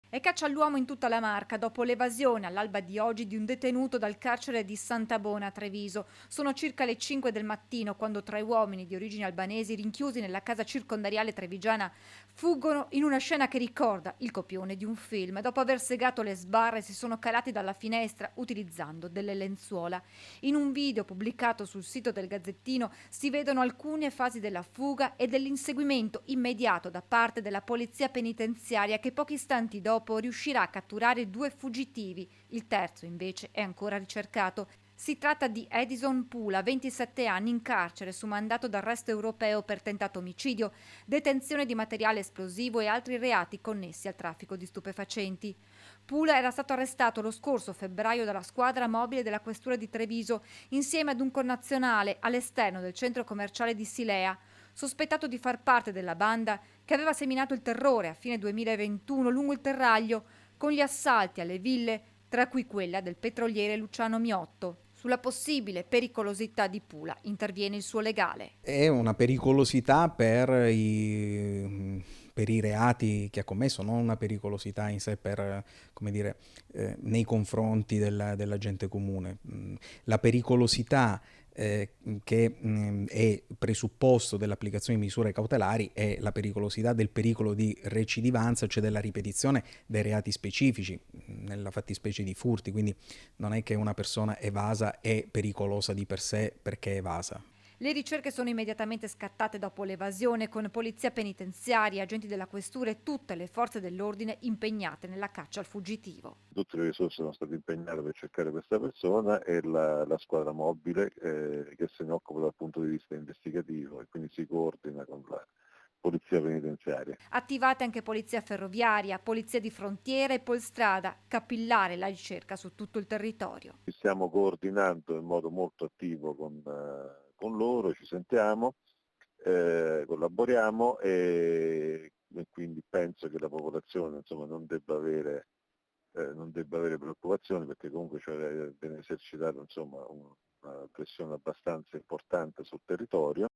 E caccia all'uomo in tutta la Marca dopo l'evasione all'alba di oggi di un detenuto dal carcere di Sant'Abona a Treviso. Sono circa le 5 del mattino quando tre uomini di origini albanesi rinchiusi nella casa circondariale trevigiana fuggono in una scena che ricorda il copione di un film. Dopo aver segato le sbarre si sono calati dalla finestra utilizzando delle lenzuola. In un video pubblicato sul sito del Gazzettino si vedono alcune fasi della fuga e dell'inseguimento immediato da parte della polizia penitenziaria che pochi istanti dopo riuscirà a catturare due fuggitivi. Il terzo invece è ancora ricercato. Si tratta di Edison Pula, 27 anni, in carcere su mandato d'arresto europeo per tentato omicidio, detenzione di materiale esplosivo e altri reati connessi al traffico di stupefacenti. Pula era stato arrestato lo scorso febbraio dalla squadra mobile della questura di Treviso insieme ad un connazionale all'esterno del centro commerciale di Silea, sospettato di far parte della banda che aveva seminato il terrore a fine 2021 lungo il Terraglio con gli assalti alle ville, tra cui quella del petroliere Luciano Miotto. Sulla possibile pericolosità di Pula interviene il suo legale. È una pericolosità per i reati che ha commesso, non una pericolosità in sé per, come dire, nei confronti della gente comune. La pericolosità che è presupposto dell'applicazione di misure cautelari è la pericolosità del pericolo di recidivanza, cioè della ripetizione dei reati specifici, nella fattispecie di furti, quindi non è che una persona evasa è pericolosa di per sé perché è evasa. Le ricerche sono immediatamente scattate dopo l'evasione, con polizia penitenziaria, agenti della questura e tutte le forze dell'ordine impegnate nella caccia al fuggitivo. Tutte le risorse sono state impegnate per cercare questa persona e la squadra mobile che se ne occupa dal punto di vista investigativo e quindi si coordina con la polizia penitenziaria. Attivate anche polizia ferroviaria, polizia di frontiera e polstrada, capillare la ricerca su tutto il territorio. Ci stiamo coordinando in modo molto attivo con loro, ci sentiamo, collaboriamo e quindi penso che la popolazione insomma, non debba avere preoccupazioni perché comunque viene esercitata insomma, una pressione abbastanza importante sul territorio.